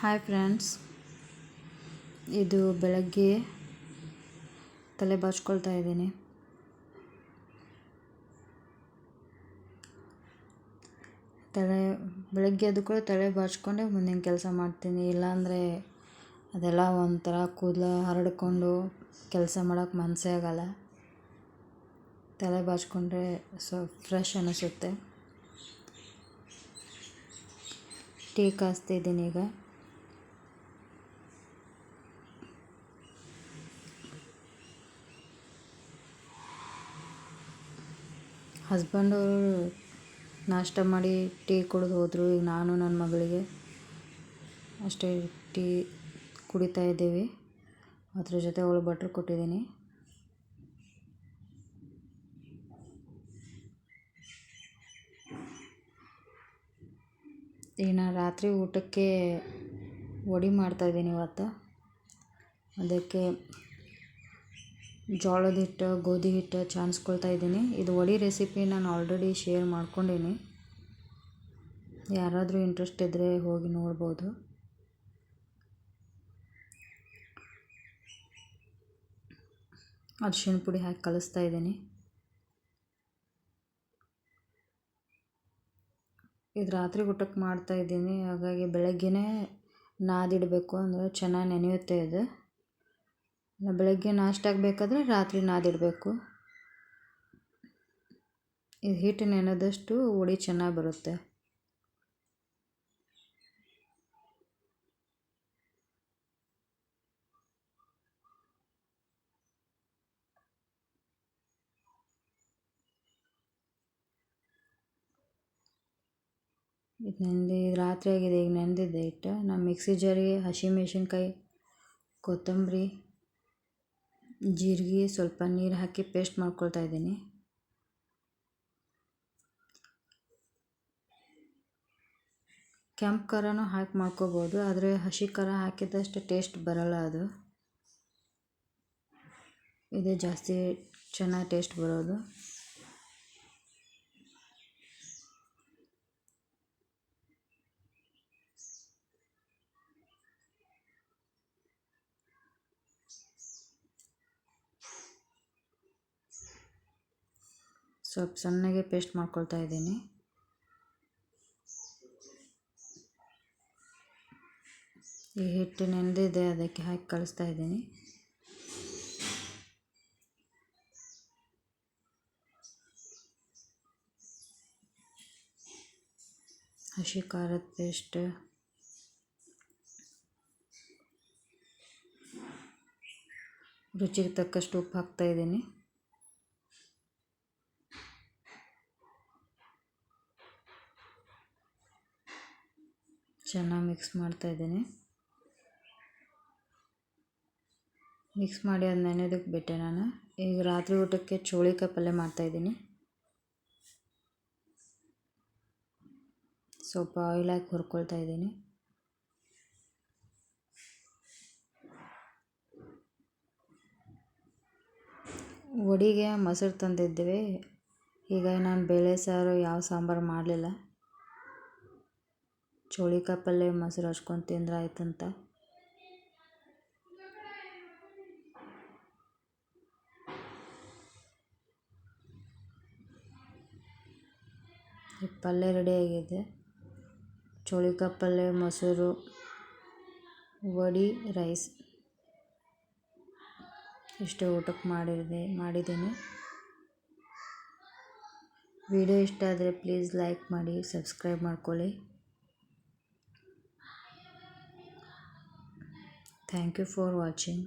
Hi friends, ಇದು ಬೆಳಗ್ಗೆ ತಲೆ ಬಾಚ್ಕೊಳ್ತಾ ಇದ್ದೀನಿ. ಬೆಳಗ್ಗೆ ಎದ್ದು ಕೂಡ ತಲೆ ಬಾಚ್ಕೊಂಡೆ ಮುಂದಿನ ಕೆಲಸ ಮಾಡ್ತೀನಿ. ಇಲ್ಲಾಂದರೆ ಅದೆಲ್ಲ ಒಂಥರ ಕೂದಲು ಹರಡ್ಕೊಂಡು ಕೆಲಸ ಮಾಡೋಕ್ಕೆ ಮನಸ್ಸೇ ಆಗಲ್ಲ. ತಲೆ ಬಾಚ್ಕೊಂಡ್ರೆ ಫ್ರೆಶ್ ಅನಿಸುತ್ತೆ. ಟೀ ಕಾಸ್ತಿದ್ದೀನಿ ಈಗ. ಹಸ್ಬೆಂಡವರು ನಾಷ್ಟ ಮಾಡಿ ಟೀ ಕುಡಿದು ಹೋದರು. ಈಗ ನಾನು ನನ್ನ ಮಗಳಿಗೆ ಅಷ್ಟೇ ಟೀ ಕುಡಿತಾ ಇದ್ದೀವಿ. ಅದ್ರ ಜೊತೆ ಅವಳು ಬಟ್ರ್ ಕೊಟ್ಟಿದ್ದೀನಿ. ಈಗ ನಾನು ರಾತ್ರಿ ಊಟಕ್ಕೆ ವಡೆ ಮಾಡ್ತಾಯಿದ್ದೀನಿ ಇವತ್ತು. ಅದಕ್ಕೆ ಜೋಳದ ಹಿಟ್ಟು, ಗೋಧಿ ಹಿಟ್ಟು ಚಾನ್ಸ್ಕೊಳ್ತಾ ಇದ್ದೀನಿ. ಇದು ವಡೆ ರೆಸಿಪಿ ನಾನು ಆಲ್ರೆಡಿ ಶೇರ್ ಮಾಡ್ಕೊಂಡೀನಿ. ಯಾರಾದರೂ ಇಂಟ್ರೆಸ್ಟ್ ಇದ್ದರೆ ಹೋಗಿ ನೋಡ್ಬೋದು. ಅರಿಶಿಣ ಪುಡಿ ಹಾಕಿ ಕಲಿಸ್ತಾ ಇದ್ದೀನಿ. ಇದು ರಾತ್ರಿ ಊಟಕ್ಕೆ ಮಾಡ್ತಾಯಿದ್ದೀನಿ. ಹಾಗಾಗಿ ಬೆಳಗ್ಗೆನೇ ನಾದಿಡಬೇಕು, ಅಂದರೆ ಚೆನ್ನಾಗಿ ನೆನೆಯುತ್ತೆ. ಇದು ಬೆಳಗ್ಗೆ ನಾಷ್ಟಾಗೆ ಬೇಕಾದರೆ ರಾತ್ರಿ ನಾದಿಡಬೇಕು. ಇದು ಹಿಟ್ಟು ನೆನೆದಷ್ಟು ವಡೆ ಚೆನ್ನಾಗಿ ಬರುತ್ತೆ. ಇದು ರಾತ್ರಿ ಆಗಿದೆ, ಈಗ ನೆನೆದಿದ್ದೆ ಹಿಟ್ಟು. ನಾನು ಮಿಕ್ಸಿ ಜಾರಿಗೆ ಹಸಿಮೆಣಸಿನ್ಕಾಯಿ, ಕೊತ್ತಂಬರಿ, ಜೀರಿಗೆ, ಸ್ವಲ್ಪ ನೀರು ಹಾಕಿ ಪೇಸ್ಟ್ ಮಾಡ್ಕೊಳ್ತಾ ಇದ್ದೀನಿ. ಕೆಂಪು ಖಾರನೂ ಹಾಕಿ ಮಾಡ್ಕೋಬೋದು, ಆದರೆ ಹಸಿ ಖಾರ ಹಾಕಿದಷ್ಟು ಟೇಸ್ಟ್ ಬರಲ್ಲ. ಅದು ಇದೇ ಜಾಸ್ತಿ ಚೆನ್ನಾಗಿ ಟೇಸ್ಟ್ ಬರೋದು. ಸ್ವಲ್ಪ ಸಣ್ಣಗೆ ಪೇಸ್ಟ್ ಮಾಡ್ಕೊಳ್ತಾ ಇದ್ದೀನಿ. ಈ ಹಿಟ್ಟು ನೆನೆದಿದೆ, ಅದಕ್ಕೆ ಹಾಕಿ ಕಲಿಸ್ತಾ ಇದ್ದೀನಿ. ಹಸಿ ಖಾರದ ಪೇಸ್ಟ್, ರುಚಿಗೆ ತಕ್ಕಷ್ಟು ಉಪ್ಪು ಹಾಕ್ತಾ ಇದ್ದೀನಿ. ಚೆನ್ನಾಗಿ ಮಿಕ್ಸ್ ಮಾಡ್ತಾ ಇದ್ದೀನಿ. ಮಿಕ್ಸ್ ಮಾಡಿ ಅದು ನೆನೆಯೋದಕ್ಕೆ ಬಿಟ್ಟೆ ನಾನು. ಈಗ ರಾತ್ರಿ ಊಟಕ್ಕೆ ಚೋಳಿಕಾಯಿ ಪಲ್ಯ ಮಾಡ್ತಾಯಿದ್ದೀನಿ. ಸ್ವಲ್ಪ ಆಯಿಲ್ ಹಾಕಿ ಹುರ್ಕೊಳ್ತಾ ಇದ್ದೀನಿ. ವಡೆಗೆ ಮೊಸರು ತಂದಿದ್ದೀವಿ. ಈಗ ನಾನು ಬೇಳೆ ಸಾರು ಯಾವ ಸಾಂಬಾರು ಮಾಡಲಿಲ್ಲ. ಚೋಳಿಕಾಯಿ ಪಲ್ಯ ಮೊಸರು ಹಚ್ಕೊಂಡು ತಿಂದ್ರೆ ಆಯ್ತಂತ. ಈ ಪಲ್ಯ ರೆಡಿಯಾಗಿದೆ. ಚೋಳಿಕಾಯಿ ಪಲ್ಯ, ಮೊಸರು, ವಡೆ, ರೈಸ್ ಇಷ್ಟೇ ಊಟಕ್ಕೆ ಮಾಡಿದ್ದೀನಿ. ವಿಡಿಯೋ ಇಷ್ಟ ಆದರೆ ಪ್ಲೀಸ್ ಲೈಕ್ ಮಾಡಿ, ಸಬ್ಸ್ಕ್ರೈಬ್ ಮಾಡ್ಕೊಳ್ಳಿ. Thank you for watching.